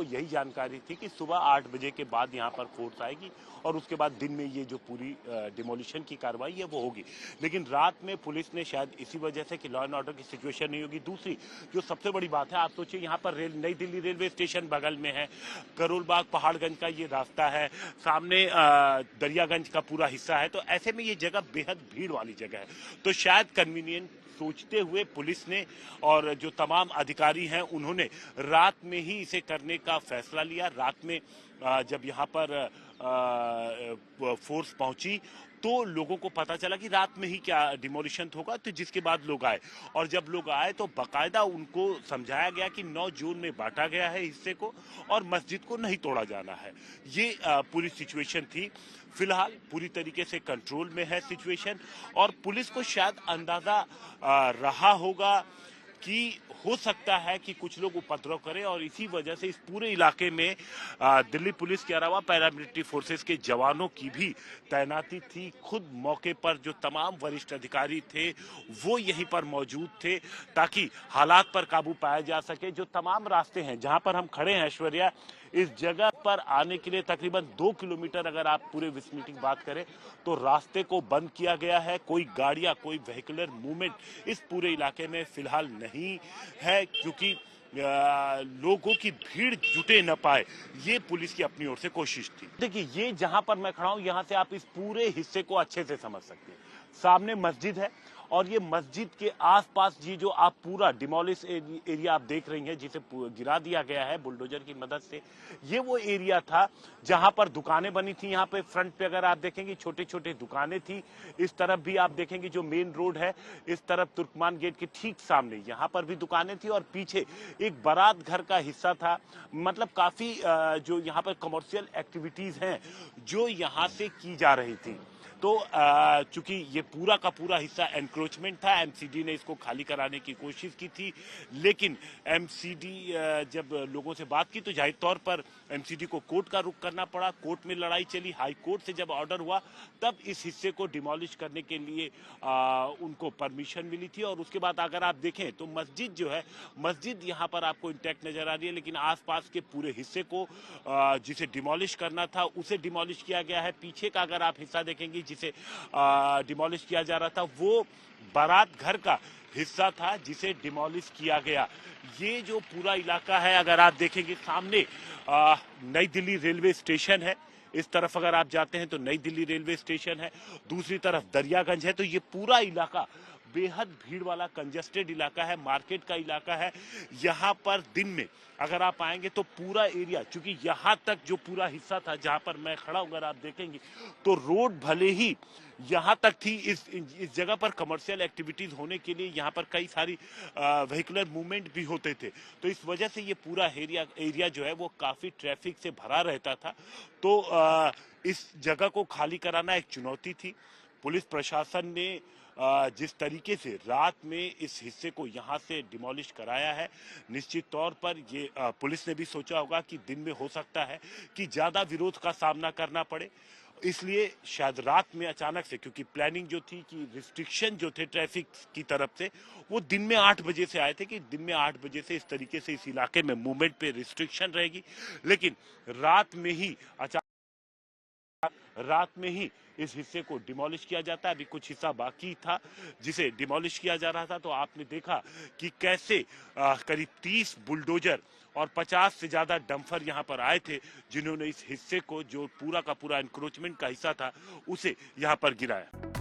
वो यही जानकारी थी कि सुबह 8 बजे के बाद यहाँ पर फोर्स आएगी और उसके बाद दिन में ये जो पूरी डिमोलिशन की कार्रवाई है वो होगी। लेकिन रात में पुलिस ने शायद इसी वजह से कि लॉ एंड ऑर्डर की सिचुएशन नहीं होगी। दूसरी जो सबसे बड़ी बात है, आप सोचिए यहाँ पर नई दिल्ली रेलवे स्टेशन बगल में है, करोल बाग पहाड़गंज का ये रास्ता है, सामने दरियागंज का पूरा हिस्सा है, तो ऐसे में ये जगह बेहद भीड़ वाली जगह है। तो शायद कन्वीनियंट सोचते हुए पुलिस ने और जो तमाम अधिकारी हैं उन्होंने रात में ही इसे करने का फैसला लिया। रात में जब यहाँ पर फोर्स पहुंची तो लोगों को पता चला कि रात में ही क्या डिमोलिशन होगा, तो जिसके बाद लोग आए और जब लोग आए तो बाकायदा उनको समझाया गया कि 9 जून में बांटा गया है हिस्से को और मस्जिद को नहीं तोड़ा जाना है। ये पूरी सिचुएशन थी। फिलहाल पूरी तरीके से कंट्रोल में है सिचुएशन और पुलिस को शायद अंदाजा रहा होगा कि हो सकता है कि कुछ लोग उपद्रव करें और इसी वजह से इस पूरे इलाके में दिल्ली पुलिस के अलावा पैरामिलिट्री फोर्सेस के जवानों की भी तैनाती थी। खुद मौके पर जो तमाम वरिष्ठ अधिकारी थे वो यहीं पर मौजूद थे ताकि हालात पर काबू पाया जा सके। जो तमाम रास्ते हैं जहां पर हम खड़े हैं ऐश्वर्या, इस जगह पर आने के लिए तकरीबन 2 किलोमीटर अगर आप पूरे विसिनिटी की बात करें तो रास्ते को बंद किया गया है। कोई गाड़ियां, कोई वेहिकुलर मूवमेंट इस पूरे इलाके में फिलहाल नहीं है क्योंकि लोगों की भीड़ जुटे न पाए, ये पुलिस की अपनी ओर से कोशिश थी। देखिए, ये जहां पर मैं खड़ा हूं यहां से आप इस पूरे हिस्से को अच्छे से समझ सकते हैं। सामने मस्जिद है और ये मस्जिद के आसपास ये जो आप पूरा डिमोलिश एरिया आप देख रही हैं जिसे गिरा दिया गया है बुलडोजर की मदद से, ये वो एरिया था जहां पर दुकानें बनी थी। यहाँ पे फ्रंट पे अगर आप देखेंगे छोटे छोटे दुकानें थी। इस तरफ भी आप देखेंगे जो मेन रोड है इस तरफ तुर्कमान गेट के ठीक सामने यहाँ पर भी दुकानें थी और पीछे एक बारात घर का हिस्सा था। मतलब काफी जो यहाँ पर कमर्शियल एक्टिविटीज हैं जो यहाँ से की जा रही थी। तो चूंकि ये पूरा का पूरा हिस्सा एनक्रोचमेंट था, एमसीडी ने इसको खाली कराने की कोशिश की थी, लेकिन एमसीडी जब लोगों से बात की तो जाहिर तौर पर एमसीडी को कोर्ट का रुख करना पड़ा। कोर्ट में लड़ाई चली, हाई कोर्ट से जब ऑर्डर हुआ तब इस हिस्से को डिमोलिश करने के लिए उनको परमिशन मिली थी। और उसके बाद अगर आप देखें तो मस्जिद जो है, मस्जिद यहाँ पर आपको इंटैक्ट नजर आ रही है, लेकिन आसपास के पूरे हिस्से को जिसे डिमोलिश करना था उसे डिमोलिश किया गया है। पीछे का अगर आप हिस्सा देखेंगे जिसे डिमोलिश किया जा रहा था वो बारात घर का हिस्सा था जिसे डिमोलिश किया गया। ये जो पूरा इलाका है अगर आप देखेंगे सामने नई दिल्ली रेलवे स्टेशन है, इस तरफ अगर आप जाते हैं तो नई दिल्ली रेलवे स्टेशन है, दूसरी तरफ दरियागंज है। तो ये पूरा इलाका बेहद भीड़ वाला कंजेस्टेड इलाका है, मार्केट का इलाका है। यहाँ पर दिन में अगर आप आएंगे तो पूरा एरिया, चूंकि यहाँ तक जो पूरा हिस्सा था जहाँ पर मैं खड़ा हूं अगर आप देखेंगे तो रोड भले ही यहाँ तक थी, इस जगह पर कमर्शियल एक्टिविटीज होने के लिए यहाँ पर कई सारी वेहिकुलर मूवमेंट भी होते थे, तो इस वजह से ये पूरा एरिया जो है वो काफी ट्रैफिक से भरा रहता था। तो इस जगह को खाली कराना एक चुनौती थी। पुलिस प्रशासन ने जिस तरीके से रात में इस हिस्से को यहाँ से डिमोलिश कराया है, निश्चित तौर पर ये पुलिस ने भी सोचा होगा कि दिन में हो सकता है कि ज्यादा विरोध का सामना करना पड़े, इसलिए शायद रात में अचानक से, क्योंकि प्लानिंग जो थी कि रिस्ट्रिक्शन जो थे ट्रैफिक की तरफ से वो दिन में 8 बजे से आए थे कि दिन में 8 बजे से इस तरीके से इस इलाके में मूवमेंट पे रिस्ट्रिक्शन रहेगी, लेकिन रात में ही इस हिस्से को डिमोलिश किया जाता है। अभी कुछ हिस्सा बाकी था जिसे डिमोलिश किया जा रहा था, तो आपने देखा कि कैसे करीब 30 बुलडोजर और 50 से ज्यादा डंपर यहां पर आए थे जिन्होंने इस हिस्से को, जो पूरा का पूरा एनक्रोचमेंट का हिस्सा था, उसे यहां पर गिराया।